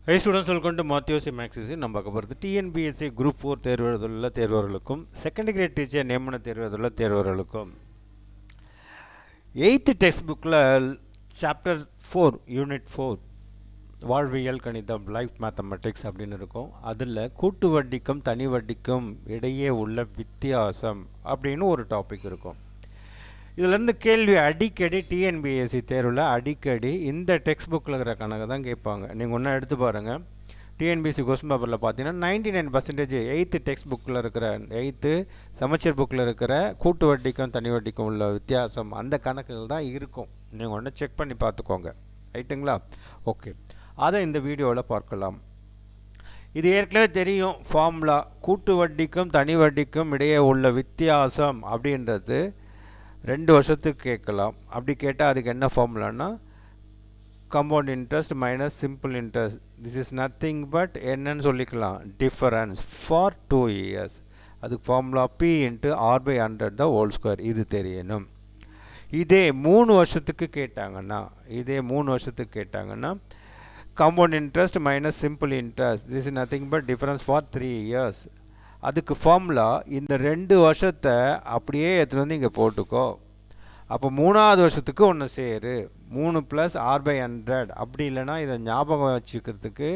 Hey students, welcome to Matthews Maxis. நம்ம பார்க்க போகிறது டிஎன்பிஎஸ்சி குரூப் 4 தேர்வு எழுதுள்ள தேர்வர்களுக்கும் செகண்ட் கிரேட் டீச்சர் நியமன தேர்வு எழுதுள்ள தேர்வர்களுக்கும் 8th டெக்ஸ்ட் புக்கில் சாப்டர் 4 யூனிட் 4 வாழ்வியல் கணிதம் லைஃப் மேத்தமெட்டிக்ஸ் அப்படின்னு இருக்கும். அதில் கூட்டு வட்டிக்கும் தனி வட்டிக்கும் இடையே உள்ள வித்தியாசம் அப்படின்னு ஒரு டாபிக் இருக்கும். இதிலேருந்து கேள்வி அடிக்கடி டிஎன்பிஎஸ்சி தேர்வில் அடிக்கடி இந்த டெக்ஸ்ட் புக்கில் இருக்கிற கணக்கு தான் கேட்பாங்க. நீங்கள் ஒன்றா எடுத்து பாருங்கள். டிஎன்பிஎஸ்சி கொஸ்டின் பேப்பரில் பார்த்தீங்கன்னா 99% 8th டெக்ஸ்ட் புக்கில் இருக்கிற 8th சமச்சீர் புக்கில் இருக்கிற கூட்டு வட்டிக்கும் தனி வட்டிக்கும் உள்ள வித்தியாசம் அந்த கணக்குகள் தான் இருக்கும். நீங்கள் ஒன்று செக் பண்ணி பார்த்துக்கோங்க. ரைட்டுங்களா? ஓகே, அதை இந்த வீடியோவில் பார்க்கலாம். இது ஏற்கனவே தெரியும் ஃபார்முலா. கூட்டு வட்டிக்கும் தனி வட்டிக்கும் இடையே உள்ள வித்தியாசம் அப்படின்றது 2 வருஷத்துக்கு கேட்கலாம். அப்படி கேட்டால் அதுக்கு என்ன ஃபார்முலான்னா compound interest minus simple interest. This is nothing but என்னன்னு சொல்லிக்கலாம், டிஃபரன்ஸ் ஃபார் 2 years. அதுக்கு formula P into R by 100 the whole square. இது தெரியணும். இதே 3 வருஷத்துக்கு கேட்டாங்கன்னா compound interest minus simple interest. This is nothing but difference for 3 years. அதுக்கு formula இந்த 2 வருஷத்தை அப்படியே எடுத்துகிட்டு வந்து இங்கே போட்டுக்கோ. அப்போ 3ஆவது வருஷத்துக்கு ஒன்று சேரு, 3 + r/100. அப்படி இல்லைனா இதை ஞாபகம் வச்சுக்கிறதுக்கு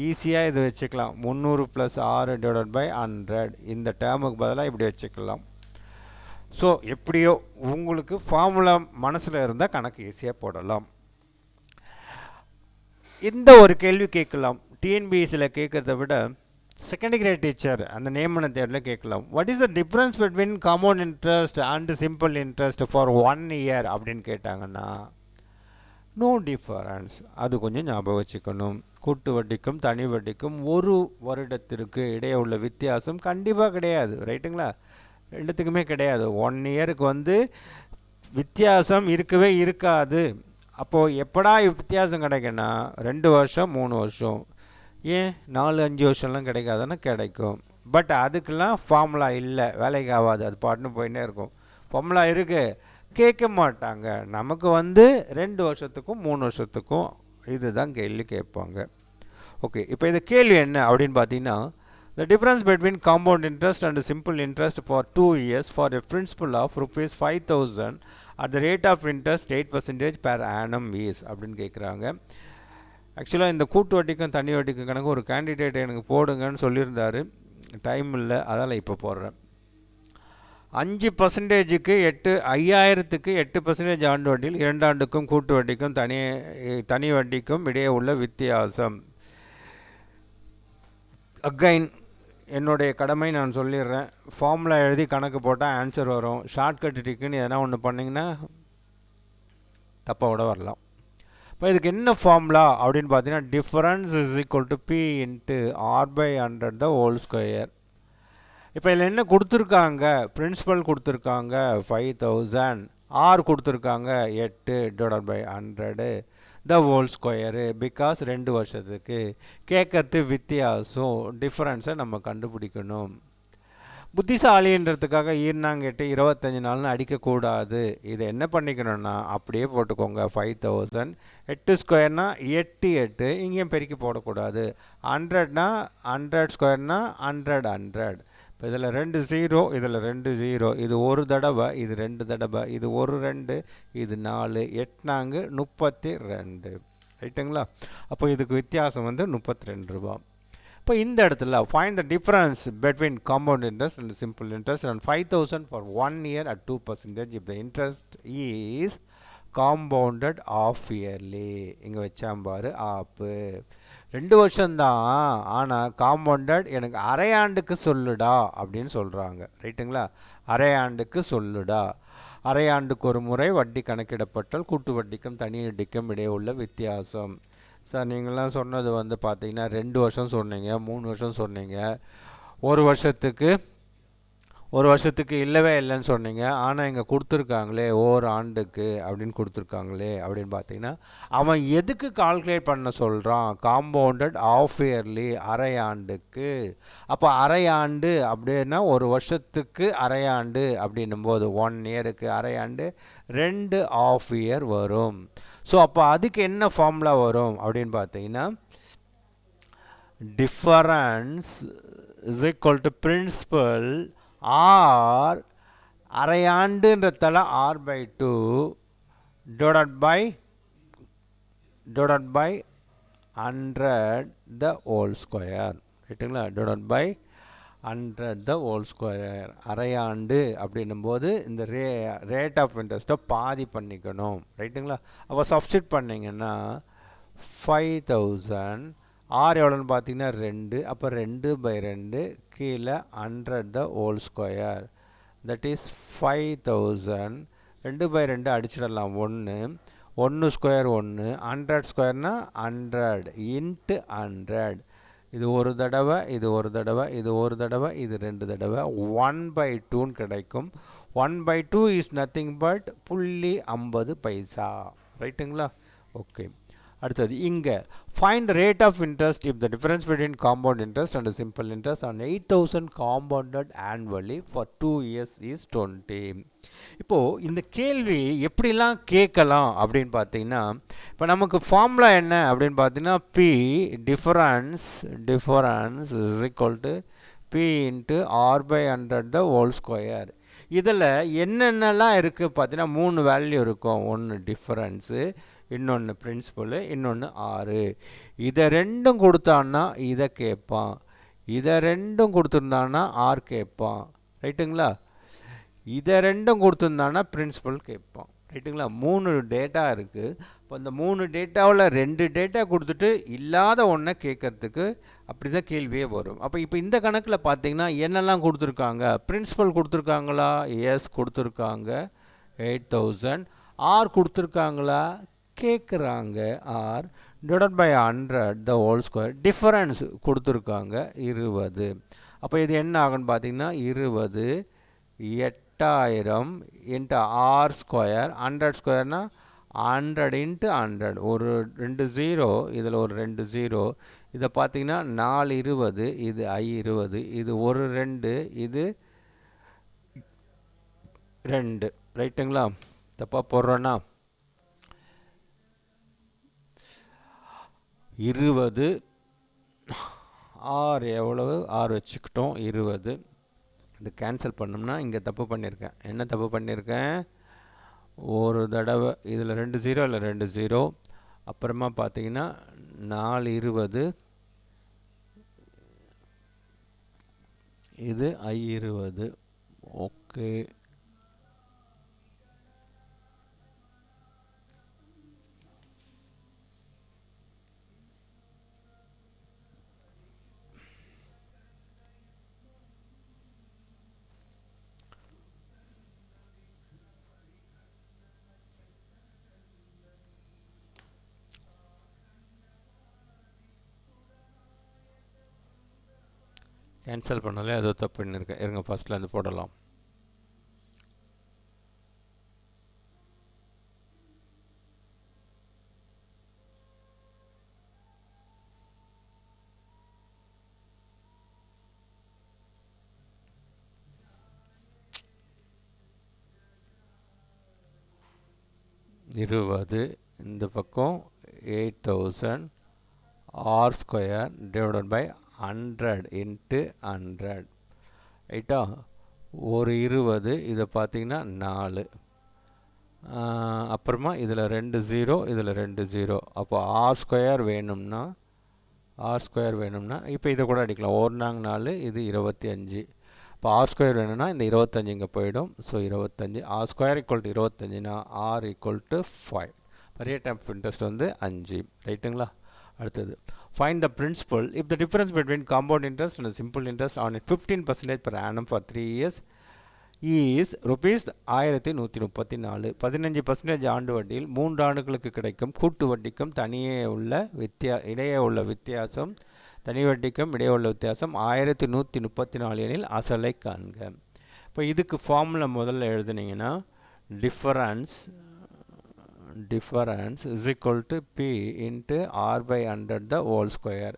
ஈஸியாக இதை வச்சுக்கலாம், 300 + r/100. இந்த டேர்முக்கு பதிலாக இப்படி வச்சுக்கலாம். ஸோ எப்படியோ உங்களுக்கு ஃபார்முலா மனசில் இருந்தால் கணக்கு ஈஸியாக போடலாம். இந்த ஒரு கேள்வி கேட்கலாம். டிஎன்பிஎஸ்சியில் கேட்குறத விட செகண்ட் கிரேட் டீச்சர் அந்த நியமன தேர்வில் கேட்கலாம். What is the difference between compound interest and simple interest for 1 year அப்படின்னு கேட்டாங்கன்னா நோ டிஃபரன்ஸ். அது கொஞ்சம் ஞாபகம் வச்சுக்கணும். கூட்டு வட்டிக்கும் தனி வட்டிக்கும் 1 வருடத்திற்கு இடையே உள்ள வித்தியாசம் கண்டிப்பாக கிடையாது. ரைட்டுங்களா? ரெண்டுத்துக்குமே கிடையாது. 1 yearக்கு வித்தியாசம் இருக்கவே இருக்காது. அப்போது எப்படா வித்தியாசம் கிடைக்குன்னா 2 வருஷம் 3 வருஷம், ஏன் 4-5 வருஷம்லாம் கிடைக்காதுன்னா கிடைக்கும். பட் அதுக்கெல்லாம் ஃபார்முலா இல்லை, வேலைக்கு ஆகாது. அது பாட்டுன்னு போயின்னே இருக்கும். ஃபார்முலா இருக்குது, கேட்க மாட்டாங்க. நமக்கு 2 வருஷத்துக்கும் 3 வருஷத்துக்கும் இதுதான் கேள்வி கேட்பாங்க. ஓகே, இப்போ இந்த கேள்வி என்ன அப்படின்னு பார்த்தீங்கன்னா the difference between compound interest and simple interest for 2 years for a principal of ₹5,000 at the rate of interest 8% per annum is அப்படின்னு கேட்குறாங்க. ஆக்சுவலாக இந்த கூட்டு வட்டிக்கும் தனி வட்டிக்கும் கணக்கு ஒரு கேண்டிடேட் எனக்கு போடுங்கன்னு சொல்லியிருந்தார். டைம் இல்லை, அதால் இப்போ போடுறேன். 5%க்கு 5000க்கு 8% ஆண்டு வட்டியில் 2 ஆண்டுக்கும் கூட்டு வட்டிக்கும் தனி வட்டிக்கும் இடையே உள்ள வித்தியாசம். அகைன் என்னுடைய கடமை நான் சொல்லிடுறேன். ஃபார்முலா எழுதி கணக்கு போட்டால் ஆன்சர் வரும். ஷார்ட்கட் டிக்குன்னு எதனா ஒன்று பண்ணிங்கன்னா தப்பாக கூட வரலாம். இப்போ இதுக்கு என்ன ஃபார்முலா அப்படின்னு பார்த்தீங்கன்னா difference is equal to P into r/100 the whole square. இப்போ இதில் என்ன கொடுத்துருக்காங்க, பிரின்சிபல் கொடுத்துருக்காங்க 5000, ஆர் கொடுத்துருக்காங்க 8/100 த ஹோல் ஸ்கொயரு. பிகாஸ் 2 வருஷத்துக்கு கேட்கறது வித்தியாசம், டிஃப்ரென்ஸை நம்ம கண்டுபிடிக்கணும். புத்திசாலின்றதுக்காக ஈர்னாங்கெட்டு 25 நாள்னு அடிக்கக்கூடாது. இதை என்ன பண்ணிக்கணும்னா அப்படியே போட்டுக்கோங்க. 5000 8 ஸ்கொயர்னா 8 இங்கேயும் பெருக்கி போடக்கூடாது. 100னா 100 ஸ்கொயர்னா 100. இப்போ இதில் 2 0, இதில் 2 0. இது ஒரு தடவை, இது 2 தடவை, இது ஒரு 2, இது 4, 8 32. ரைட்டுங்களா? அப்போ இதுக்கு வித்தியாசம் 32 ரூபா. இப்போ இந்த இடத்துல find the difference between compound interest and simple interest and 5000 for 1 year at 2% if the interest is compounded half yearly. இங்கே வச்சாம்பாரு ஆப்பு. 2 வருஷம்தான், ஆனால் காம்பவுண்டட் எனக்கு அரை ஆண்டுக்கு சொல்லுடா அப்படின்னு சொல்கிறாங்க. ரைட்டுங்களா? அரை ஆண்டுக்கு சொல்லுடா. அரை ஆண்டுக்கு ஒரு முறை வட்டி கணக்கிடப்பட்டால் கூட்டு வட்டிக்கும் தனி வட்டிக்கும் இடையே உள்ள வித்தியாசம். சார் நீங்களாம் சொன்னது பார்த்தீங்கன்னா 2 வருஷம் சொன்னீங்க, 3 வருஷம் சொன்னீங்க, ஒரு வருஷத்துக்கு இல்லவே இல்லைன்னு சொன்னீங்க. ஆனால் இங்கே கொடுத்துருக்காங்களே ஓர் ஆண்டுக்கு அப்படின்னு கொடுத்துருக்காங்களே அப்படின்னு பார்த்தீங்கன்னா அவன் எதுக்கு கால்குலேட் பண்ண சொல்கிறான்? காம்பவுண்டட் ஆஃப் இயர்லி, அரை ஆண்டுக்கு. அப்போ அரை ஆண்டு அப்படின்னா ஒரு வருஷத்துக்கு அரை ஆண்டு அப்படின்னும் போது 1 yearக்கு அரை ஆண்டு 2 half year வரும். ஸோ அப்போ அதுக்கு என்ன ஃபார்முலா வரும் அப்படின்னு பார்த்தீங்கன்னா difference is equal to principal or அரையாண்டுன்றதால r by 2 divided by 100 the whole square ரைட்டுங்களா divided by 100 the whole square அரையாண்டு அப்படின்னும்போது இந்த ரேட் ஆஃப் இன்ட்ரெஸ்ட்டை பாதி பண்ணிக்கணும் ரைட்டுங்களா அப்போ சப்ஸ்டிட் பண்ணிங்கன்னா 5000 ஆர் எவ்வளோன்னு பார்த்தீங்கன்னா 2 அப்போ 2/2 கீழே 100 the whole square that is 5000 2/2 அடிச்சிடலாம் 1 ஸ்கொயர் 1 100 ஸ்கொயர்னா 100 இன்ட்டு 100 இது ஒரு தடவை இது ஒரு தடவை இது ஒரு தடவை இது 2 தடவை 1/2 கிடைக்கும் 1/2 இஸ் நத்திங் பட் 0.50 பைசா ரைட்டுங்களா ஓகே அடுத்தது இங்கே find the rate of interest if the difference between compound interest and simple interest on 8000 compounded annually for 2 years is 20 இப்போது இந்த கேள்வி எப்படிலாம் கேட்கலாம் அப்படின்னு பார்த்தீங்கன்னா இப்போ நமக்கு ஃபார்முலா என்ன அப்படின்னு பார்த்தீங்கன்னா P difference is equal to P into R by 100 the whole square இதில் என்னென்னலாம் இருக்குது பார்த்தீங்கன்னா 3 வேல்யூ இருக்கும் ஒன்று டிஃபரன்ஸு இன்னொன்று பிரின்சிபலு இன்னொன்று ஆறு இதை ரெண்டும் கொடுத்தான்னா இதை கேட்பான் இதை ரெண்டும் கொடுத்துருந்தான்னா ஆர் கேட்பான் ரைட்டுங்களா இதை ரெண்டும் கொடுத்துருந்தான்னா பிரின்சிபல் கேட்பான் ரைட்டுங்களா 3 டேட்டா இருக்குது இப்போ இந்த 3 டேட்டாவில் 2 டேட்டா கொடுத்துட்டு இல்லாத ஒன்றை கேட்கறதுக்கு அப்படி தான் கேள்வியே வரும் அப்போ இப்போ இந்த கணக்கில் பார்த்தீங்கன்னா என்னெல்லாம் கொடுத்துருக்காங்க பிரின்சிபல் கொடுத்துருக்காங்களா எஸ் கொடுத்துருக்காங்க 8000 ஆர் கொடுத்துருக்காங்களா கேட்குறாங்க R divided by 100 the whole square difference கொடுத்துருக்காங்க 20 அப்போ இது என்ன ஆகுன்னு பார்த்தீங்கன்னா 20 8000 இன்ட்டு ஆர் ஸ்கொயர் 100 ஸ்கொயர்னா 100 இன்ட்டு 100 ஒரு 2 0 இதில் ஒரு 2 0 இதை பார்த்தீங்கன்னா 4 20 இது I 20 இது ஒரு 2 இது 2 ரைட்டுங்களா தப்பாக போடுறோன்னா 20 ஆர் எவ்வளவு ஆர் வச்சுக்கிட்டோம் 20 இது கேன்சல் பண்ணோம்னா இங்கே தப்பு பண்ணியிருக்கேன் என்ன தப்பு பண்ணியிருக்கேன் ஒரு தடவை இதில் 2 0 இல்லை 2 0 அப்புறமா பார்த்தீங்கன்னா 4 20 இது I 20 ஓகே கேன்சல் பண்ணாலே ஏதோ தப்பு பண்ணியிருக்கேன் இருங்க ஃபஸ்ட்லேருந்து போடலாம் இருபது இந்த பக்கம் 8000 R square divided by 100 into 100 ரைட்டா ஒரு 20 இதை பார்த்தீங்கன்னா 4 அப்புறமா இதில் 2 0 இதில் 2 0 அப்போ ஆர் ஸ்கொயர் வேணும்னா இப்போ இதை கூட அடிக்கலாம் 1 நாங்க 4 இது 25 இப்போ ஆர் ஸ்கொயர் வேணும்னா இந்த 25 இங்கே போயிடும் so 25 R square equal to 25னா R equal to 5 rate of interest வந்து 5 ரைட்டுங்களா அடுத்தது find the principal if the difference between compound interest and simple interest on 15% per annum for 3 years is rupees 1134 15% ஆண்டு வட்டியில் 3 ஆண்டுகளுக்கு கிடைக்கும் கூட்டு வட்டிக்கும் இடையே உள்ள வித்தியாசம் தனி வட்டிக்கும் இடையே உள்ள வித்தியாசம் 1134 எனில் அசலை காண்க இப்போ இதுக்கு ஃபார்முலா முதல்ல எழுதுனீங்கன்னா difference is equal to P into R by 100 the whole square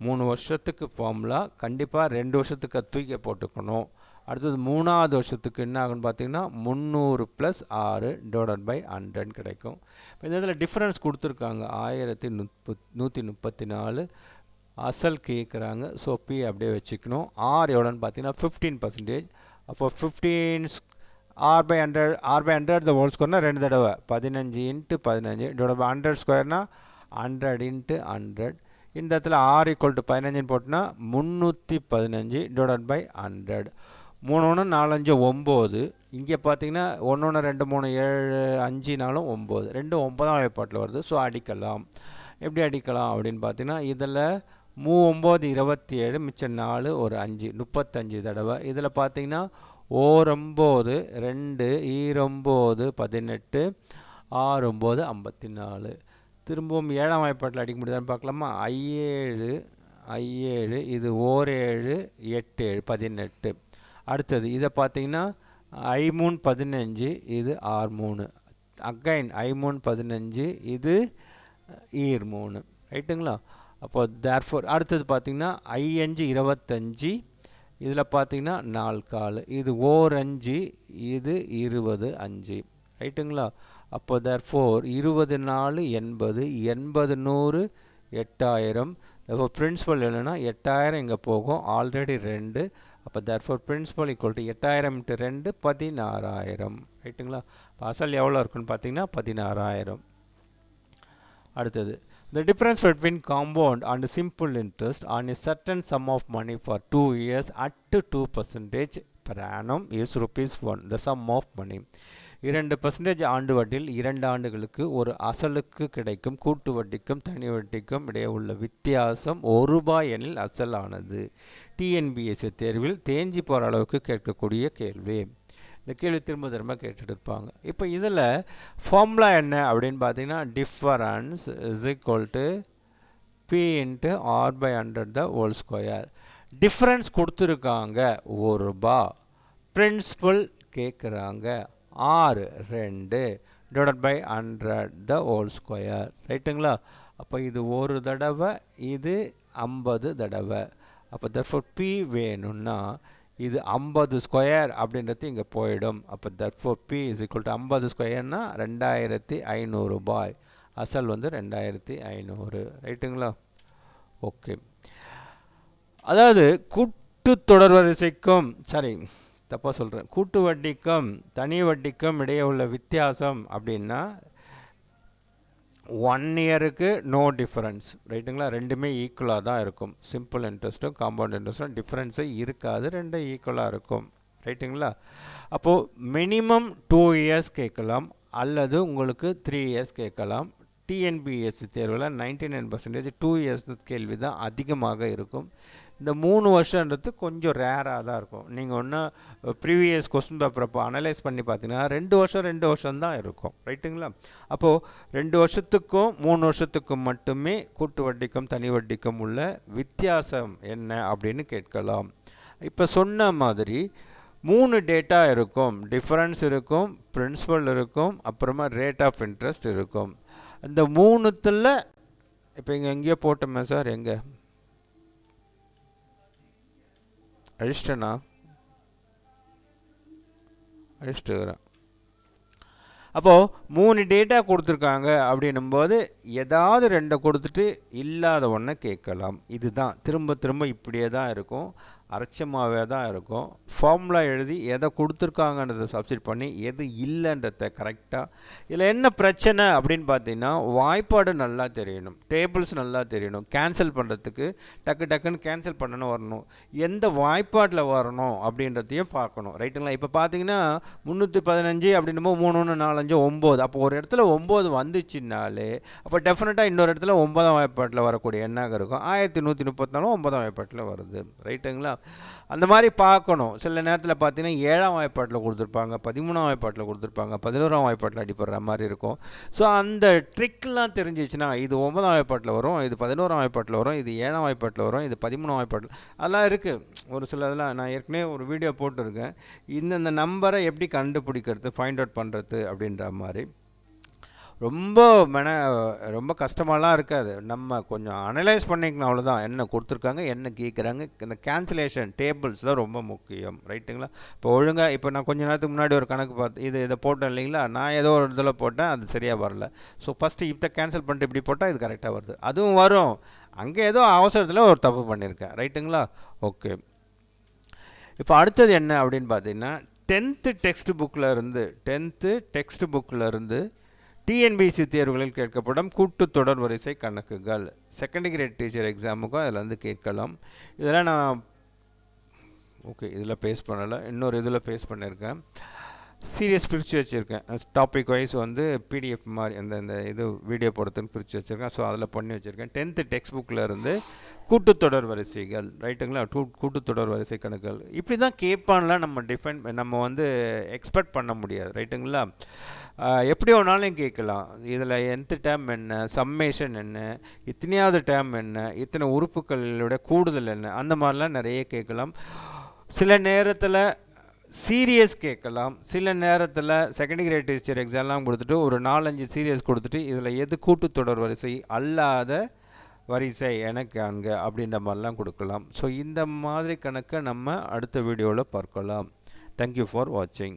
3 வருஷத்துக்கு ஃபார்முலா கண்டிப்பாக 2 வருஷத்துக்கு தூக்கி போட்டுக்கணும் அடுத்தது 3ஆவது வருஷத்துக்கு என்ன ஆகுன்னு பார்த்தீங்கன்னா 300 + 6 டிவைடட் பை 100 கிடைக்கும் இப்போ இந்த இதில் டிஃப்ரென்ஸ் கொடுத்துருக்காங்க 1134 அசல் கேட்குறாங்க. ஸோ பி அப்படியே வச்சுக்கணும். ஆர் எவ்வளோன்னு பார்த்தீங்கன்னா 15%. அப்போ 15 ஆர் பை 100 த ஹோல் ஸ்கொயர்னா 2 தடவை 15 × 15 டிவைட் பை 100 ஸ்கொயர்னா 100 × 100. இந்த இடத்துல ஆர் ஈக்குவல் டு 15 போட்டுனா 315 டிவைட் பை 100. 3 1 4 5 9. இங்கே பார்த்தீங்கன்னா 1 1 2 3 7 5 4 9. ரெண்டும் 9ஆம் வாய்ப்பாட்டில் வருது. ஸோ அடிக்கலாம். எப்படி அடிக்கலாம் அப்படின்னு பார்த்தீங்கன்னா இதில் 9 27 மிச்சம் 4 ஒரு 5 35 தடவை. இதில் பார்த்தீங்கன்னா 9 2 9 18 6 9 54. திரும்பவும் 7ஆம் வாய்ப்பாட்டில் அடிக்க முடியுதான்னு பார்க்கலாமா? I7 இது 7 8 18. அடுத்தது இதை பார்த்தீங்கன்னா I3 15 இது R3. அகைன் I3 15 இது E3. ரைட்டுங்களா? அப்போ தேர்ஃபோர் அடுத்தது பார்த்தீங்கன்னா I5 25. இதில் பார்த்தீங்கன்னா 4 கால். இது 5 இது 20 5. ரைட்டுங்களா? அப்போ தேர்ஃபோர் 20 4 80 80 100 8000. அப்போ பிரின்சிபல் என்னென்னா 8000 இங்கே போகும், ஆல்ரெடி 2. அப்போ தேர்ஃபோர் பிரின்சிபல் ஈக்குவல் டு 8000 × 2 16000. ரைட்டுங்களா? அசல் எவ்வளோ இருக்குன்னு பார்த்தீங்கன்னா 16000. அடுத்தது the difference between compound and simple interest on a certain sum of money for 2 years at 2% per annum is ₹1. the sum of money 2% ஆண்டு வட்டியில் 2 ஆண்டுகளுக்கு ஒரு அசலுக்கு கிடைக்கும் கூட்டு வட்டிக்கும் தனி வட்டிக்கும் இடையே உள்ள வித்தியாசம் ₹1 எனில் அசலானது. டிஎன்பிஎஸ்சி தேர்வில் தேஞ்சி போகிற அளவுக்கு கேட்கக்கூடிய கேள்வி. இந்த கேள்வி திரும்ப திரும்ப கேட்டுட்டு இருப்பாங்க. இப்போ இதில் ஃபார்முலா என்ன அப்படின்னு பார்த்தீங்கன்னா difference is equal to P into R by 100 the whole square. Difference கொடுத்துருக்காங்க ₹1, பிரின்சிபல் கேட்குறாங்க R 2 divide by 100 the whole square. ரைட்டுங்களா? அப்போ இது ஒரு தடவை, இது 50 தடவை. அப்போ தர்ஃபோர் பி வேணும்னா இது 50 ஸ்கொயர் அப்படின்றது இங்கே போயிடும். அப்போ therefore P is equal to 50 ஸ்கொயர்னா ₹2500. அசல் வந்து 2500. ரைட்டுங்களா? ஓகே. அதாவது கூட்டு தொடர் வரிசைக்கும் தப்பாக சொல்கிறேன், கூட்டு வட்டிக்கும் தனி வட்டிக்கும் இடையே உள்ள வித்தியாசம் அப்படின்னா 1 இயருக்கு நோ டிஃபரன்ஸ். ரைட்டுங்களா? ரெண்டுமே ஈக்குவலாக தான் இருக்கும். சிம்பிள் இன்ட்ரெஸ்ட்டும் காம்பவுண்ட் இன்ட்ரெஸ்ட்டும் டிஃப்ரென்ஸே இருக்காது, ரெண்டும் ஈக்குவலாக இருக்கும். ரைட்டுங்களா? அப்போது மினிமம் 2 இயர்ஸ் கேட்கலாம் அல்லது உங்களுக்கு 3 இயர்ஸ் கேட்கலாம். டிஎன்பிஎஸ்சி தேர்வில் 99% 2 இயர்ஸ் கேள்வி தான் அதிகமாக இருக்கும். இந்த 3 வருஷன்றது கொஞ்சம் ரேராக தான் இருக்கும். நீங்கள் ஒன்றும் ப்ரீவியஸ் கொஸ்டின் பேப்பர் அப்போ அனலைஸ் பண்ணி பார்த்தீங்கன்னா 2 வருஷம் தான் இருக்கும். ரைட்டுங்களா? அப்போது 2 வருஷத்துக்கும் 3 வருஷத்துக்கும் மட்டுமே கூட்டு வட்டிக்கும் தனி வட்டிக்கும் உள்ள வித்தியாசம் என்ன அப்படின்னு கேட்கலாம். இப்போ சொன்ன மாதிரி 3 டேட்டா இருக்கும். டிஃபரன்ஸ் இருக்கும், பிரின்சிபல் இருக்கும், அப்புறமா ரேட் ஆஃப் இன்ட்ரெஸ்ட் இருக்கும். இந்த 3த்தில் இப்போ இங்கே எங்கேயோ போட்டோமே சார், எங்கே அழிச்சிட்டேண்ணா? அழிச்சிட்டுக்கிறேன். அப்போது 3 டேட்டா கொடுத்துருக்காங்க அப்படின்னும்போது ஏதாவது 2 கொடுத்துட்டு இல்லாத ஒன்றை கேட்கலாம். இதுதான் திரும்ப திரும்ப இப்படியே தான் இருக்கும், அரைச்சமாகவே தான் இருக்கும். ஃபார்முலா எழுதி எதை கொடுத்துருக்காங்கன்றதை சப்ஸ்டிட் பண்ணி எது இல்லைன்றத கரெக்டாக. இதில் என்ன பிரச்சனை அப்படின்னு பார்த்தீங்கன்னா வாய்ப்பாடு நல்லா தெரியணும், டேபிள்ஸ் நல்லா தெரியணும். கேன்சல் பண்ணுறதுக்கு டக்குன்னு கேன்சல் பண்ணணும் வரணும், எந்த வாய்ப்பாட்டில் வரணும் அப்படின்றதையும் பார்க்கணும். ரைட்டுங்களா? இப்போ பார்த்தீங்கன்னா 315 அப்படின்னும் 3 1 4 5 9. அப்போ ஒரு இடத்துல 9 வந்துச்சுன்னாலே அப்போ டெஃபினட்டாக இன்னொரு இடத்துல 9ஆம் வாய்ப்பாட்டில் வரக்கூடிய எண்ணாக இருக்கும். 1134 9ஆம் வாய்ப்பாட்டில் வருது. ரைட்டுங்களா? அந்த மாதிரி பார்க்கணும். சில நேரத்தில் பார்த்தீங்கன்னா 7ஆம் வாய்ப்பாட்டில் கொடுத்துருப்பாங்க, 13ஆம் வாய்ப்பாட்டில் கொடுத்துருப்பாங்க, 11ஆம் வாய்ப்பாட்டில் அடிப்படுற மாதிரி இருக்கும். ஸோ அந்த ட்ரிக்லாம் தெரிஞ்சிச்சுன்னா இது 9ஆம் வாய்ப்பாட்டில் வரும், இது 11ஆம் வாய்ப்பாட்டில் வரும், இது 7ஆம் வாய்ப்பாட்டில் வரும், இது 13ஆம் வாய்ப்பாட்டில், அதெல்லாம் இருக்குது. ஒரு சில இதெல்லாம் நான் ஏற்கனவே ஒரு வீடியோ போட்டிருக்கேன், இந்த நம்பரை எப்படி கண்டுபிடிக்கிறது, ஃபைண்ட் அவுட் பண்ணுறது அப்படின்ற மாதிரி. ரொம்ப கஷ்டமாலாம் இருக்காது. நம்ம கொஞ்சம் அனலைஸ் பண்ணிக்கணும், அவ்வளோதான். என்ன கொடுத்துருக்காங்க, என்ன கேட்குறாங்க. இந்த கேன்சலேஷன் டேபிள்ஸ் தான் ரொம்ப முக்கியம். ரைட்டுங்களா? இப்போ ஒழுங்காக இப்போ நான் கொஞ்ச நேரத்துக்கு முன்னாடி ஒரு கணக்கு பார்த்து இதை போட்டேன் இல்லைங்களா, நான் ஏதோ ஒரு இதில் போட்டேன், அது சரியாக வரல. ஸோ ஃபஸ்ட்டு இதை கேன்சல் பண்ணிட்டு இப்படி போட்டால் இது கரெக்டாக வருது. அதுவும் வரும், அங்கே ஏதோ அவசரத்தில் ஒரு தப்பு பண்ணியிருக்கேன். ரைட்டுங்களா? ஓகே. இப்போ அடுத்தது என்ன அப்படின்னு பார்த்தீங்கன்னா, டென்த்து டெக்ஸ்ட் புக்கில் இருந்து டிஎன்பிசி தேர்வுகளில் கேட்கப்படும் கூட்டுத்தொடர் வரிசை கணக்குகள் செகண்ட் கிரேட் டீச்சர் எக்ஸாமுக்கும் அதில் வந்து கேட்கலாம். இதெல்லாம் நான் ஓகே இதில் பேஸ் பண்ணலை, இன்னொரு இதில் பேஸ் பண்ணியிருக்கேன். சீரியஸ் பிரித்து வச்சுருக்கேன். டாபிக் வைஸ் வந்து பிடிஎஃப் மாதிரி அந்த இது வீடியோ போடுறதுன்னு பிரித்து வச்சுருக்கேன். ஸோ அதில் பண்ணி வச்சுருக்கேன். டென்த்து டெக்ஸ்ட் புக்கில் இருந்து கூட்டுத்தொடர் வரிசைகள், ரைட்டுங்களா? கூட்டுத்தொடர் வரிசை கணக்குகள் இப்படி தான் கேட்பான்லாம் நம்ம வந்து எக்ஸ்பெக்ட் பண்ண முடியாது, ரைட்டுங்களா? எப்படி வேணாலும் கேட்கலாம். இதில் nth டேர்ம் என்ன, சம்மேஷன் என்ன, இத்தனையாவது டேர்ம் என்ன, இத்தனை உறுப்புகளோட கூடுதல் என்ன, அந்த மாதிரிலாம் நிறைய கேட்கலாம். சில நேரத்தில் சீரியஸ் கேட்கலாம். சில நேரத்தில் செகண்ட் கிரேட் டீச்சர் எக்ஸாம்லாம் கொடுத்துட்டு ஒரு 4-5 சீரியஸ் கொடுத்துட்டு இதில் எது கூட்டுத்தொடர் வரிசை அல்லாத வரிசை எனக்கு அங்கே அப்படின்ற மாதிரிலாம் கொடுக்கலாம். ஸோ இந்த மாதிரி கணக்கை நம்ம அடுத்த வீடியோவில் பார்க்கலாம். தேங்க்யூ ஃபார் வாட்சிங்.